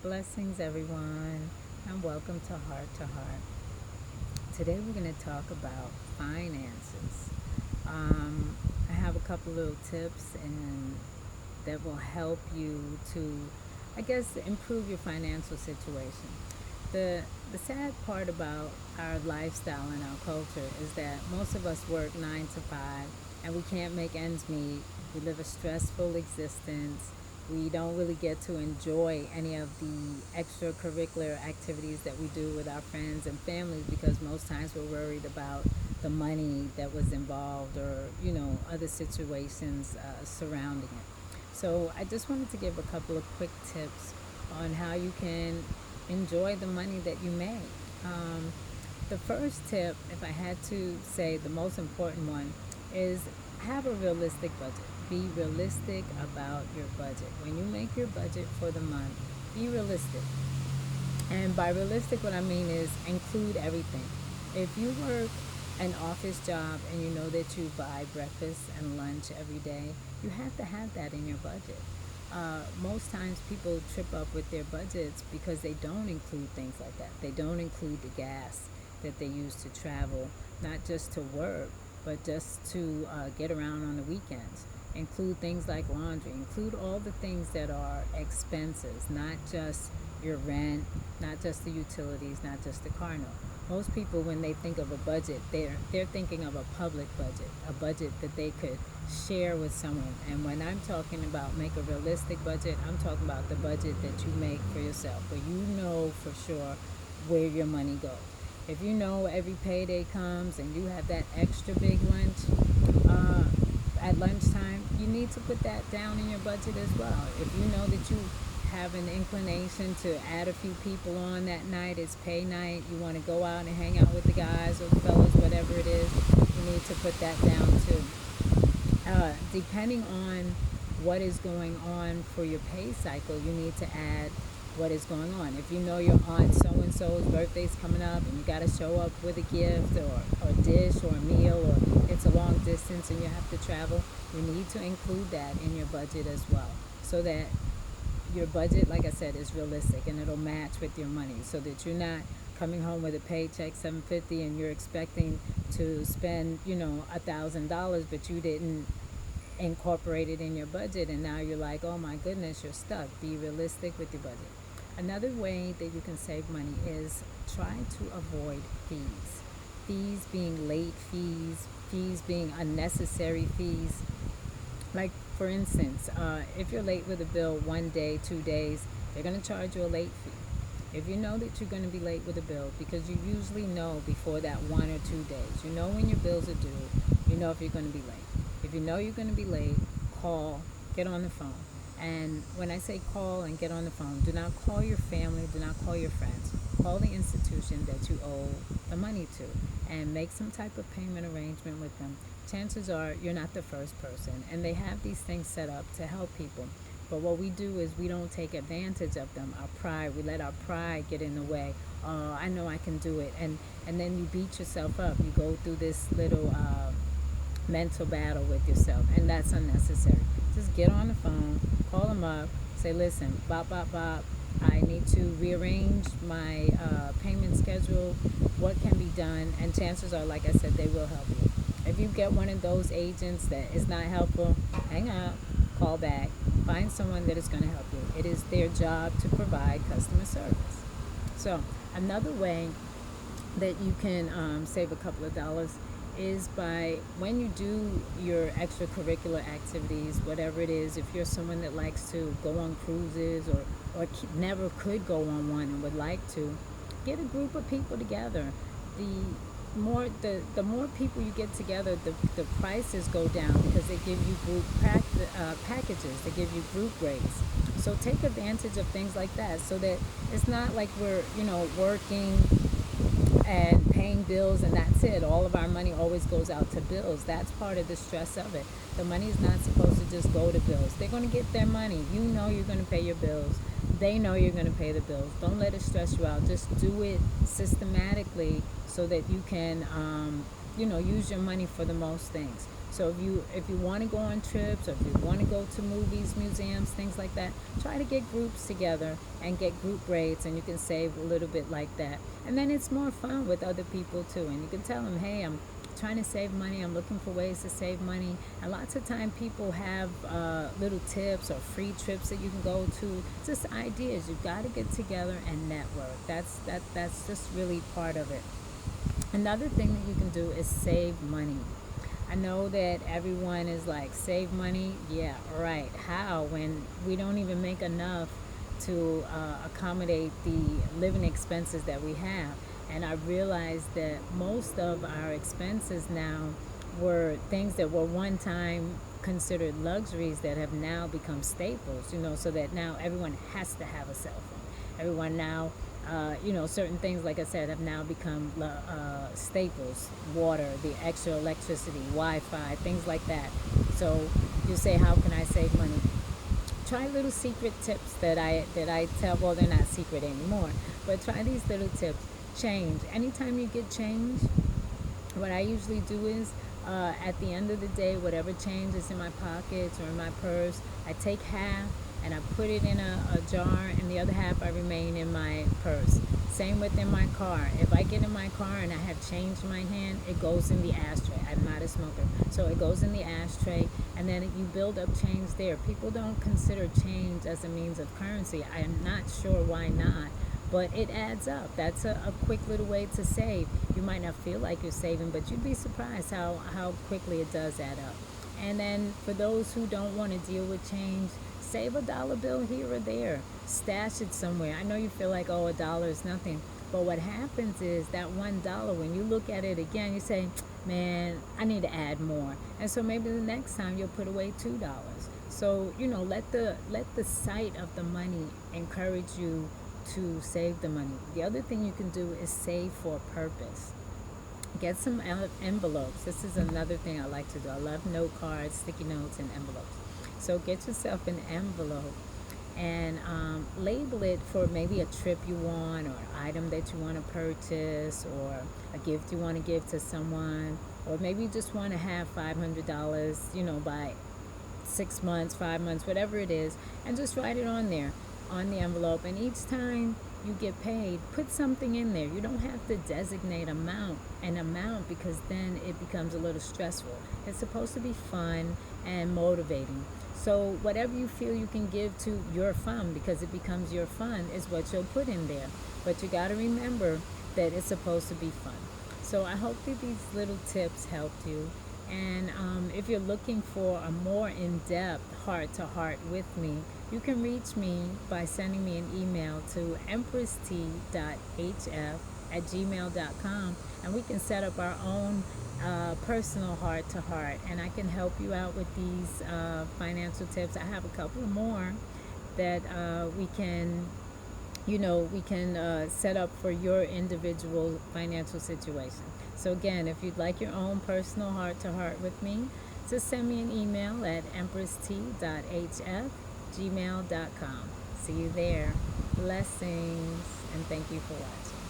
Blessings, everyone, and welcome to Heart to Heart. Today, we're going to talk about finances. I have a couple little tips and that will help you to, I guess, improve your financial situation. The sad part about our lifestyle and our culture is that most of us work 9 to 5 and we can't make ends meet. We live a stressful existence. We don't really get to enjoy any of the extracurricular activities that we do with our friends and families because most times we're worried about the money that was involved or other situations surrounding it. So I just wanted to give a couple of quick tips on how you can enjoy the money that you make. um, the first tip, if I had to say the most important one, is have a realistic budget. Be realistic about your budget. When you make your budget for the month, be realistic. And by realistic, what I mean is include everything. If you work an office job and you know that you buy breakfast and lunch every day, you have to have that in your budget. Most times people trip up with their budgets because they don't include things like that. They don't include the gas that they use to travel, not just to work, but just to get around on the weekends. Include things like laundry. Include all the things that are expenses, not just your rent, not just the utilities, not just the car note. Most people, when they think of a budget, they're thinking of a public budget, a budget that they could share with someone. And when I'm talking about make a realistic budget, I'm talking about the budget that you make for yourself, where you know for sure where your money goes. If you know every payday comes and you have that extra big lunch uh, at lunchtime, you need to put that down in your budget as well. If you know that you have an inclination to add a few people on that night, it's pay night, you want to go out and hang out with the guys or the fellas, whatever it is, you need to put that down too. Depending on what is going on for your pay cycle, you need to add what is going on. If you know your aunt so and so's birthday's coming up and you got to show up with a gift or a dish or a meal, or it's a long distance and you have to travel, you need to include that in your budget as well, so that your budget, like I said, is realistic and it'll match with your money, so that you're not coming home with a paycheck $750 and you're expecting to spend $1,000, but you didn't incorporate it in your budget, and now you're like, oh my goodness, you're stuck. Be realistic with your budget. Another way that you can save money is try to avoid fees. Fees being late fees, fees being unnecessary fees. Like, for instance, if you're late with a bill 1 day, 2 days, they're going to charge you a late fee. If you know that you're going to be late with a bill, because you usually know before that 1 or 2 days, you know when your bills are due, you know if you're going to be late. If you know you're going to be late, call, get on the phone. And when I say call and get on the phone, do not call your family, do not call your friends. Call the institution that you owe the money to and make some type of payment arrangement with them. Chances are you're not the first person, and they have these things set up to help people. But what we do is we don't take advantage of them. Our pride, we let our pride get in the way. Oh, I know I can do it. And then you beat yourself up. You go through this little mental battle with yourself, and that's unnecessary. Just get on the phone, call them up, say, listen, bop, bop, bop, I need to rearrange my payment schedule. What can be done? And chances are, like I said, they will help you. If you get one of those agents that is not helpful, hang up, call back, find someone that is going to help you. It is their job to provide customer service. So another way that you can save a couple of dollars is by, when you do your extracurricular activities, whatever it is, if you're someone that likes to go on cruises or never could go on one and would like to, get a group of people together. The more people you get together, the prices go down, because they give you group packages, they give you group rates. So take advantage of things like that, so that it's not like we're working and paying bills and that's it. All of our money always goes out to bills. That's part of the stress of it. The money is not supposed to just go to bills. They're going to get their money. You know you're going to pay your bills. They know you're going to pay the bills. Don't let it stress you out. Just do it systematically, so that you can use your money for the most things. So if you want to go on trips, or if you want to go to movies, museums, things like that, try to get groups together and get group rates, and you can save a little bit like that. And then it's more fun with other people too. And you can tell them, hey, I'm trying to save money. I'm looking for ways to save money. And lots of time people have little tips or free trips that you can go to. Just ideas. You've got to get together and network. That's just really part of it. Another thing that you can do is save money. I know that everyone is like, save money? Yeah, right. How? When we don't even make enough to accommodate the living expenses that we have. And I realized that most of our expenses now were things that were one time considered luxuries that have now become staples, so that now everyone has to have a cell phone. Everyone now, certain things, like I said, have now become staples. Water, the extra electricity, Wi-Fi, things like that. So you say, how can I save money? Try little secret tips that I tell. Well, they're not secret anymore, but try these little tips. Change. Anytime you get change, what I usually do is, at the end of the day, whatever change is in my pockets or in my purse, I take half and I put it in a jar, and the other half I remain in my purse. Same within my car. If I get in my car and I have change in my hand, it goes in the ashtray. I'm not a smoker, so it goes in the ashtray, and then you build up change there. People don't consider change as a means of currency. I am not sure why not, but it adds up. That's a quick little way to save. You might not feel like you're saving, but you'd be surprised how quickly it does add up. And then for those who don't want to deal with change, save $1 bill here or there. Stash it somewhere. I know you feel like, oh, $1 is nothing. But what happens is that $1, when you look at it again, you say, man, I need to add more. And so maybe the next time you'll put away $2. So, let the sight of the money encourage you to save the money. The other thing you can do is save for a purpose. Get some envelopes. This is another thing I like to do. I love note cards, sticky notes, and envelopes. So get yourself an envelope and label it for maybe a trip you want, or an item that you want to purchase, or a gift you want to give to someone, or maybe you just want to have $500, by 6 months, 5 months, whatever it is, and just write it on there, on the envelope. And each time you get paid, put something in there. You don't have to designate an amount, because then it becomes a little stressful. It's supposed to be fun and motivating. So whatever you feel you can give to your fund, because it becomes your fund, is what you'll put in there. But you got to remember that it's supposed to be fun. So I hope that these little tips helped you. And if you're looking for a more in-depth heart-to-heart with me, you can reach me by sending me an email to EmpressTee.hf@gmail.com, and we can set up our own personal heart-to-heart, and I can help you out with these financial tips. I have a couple more that we can set up for your individual financial situation. So again, if you'd like your own personal heart-to-heart with me, just send me an email at EmpressTee.hf@gmail.com. See you there. Blessings, and thank you for watching.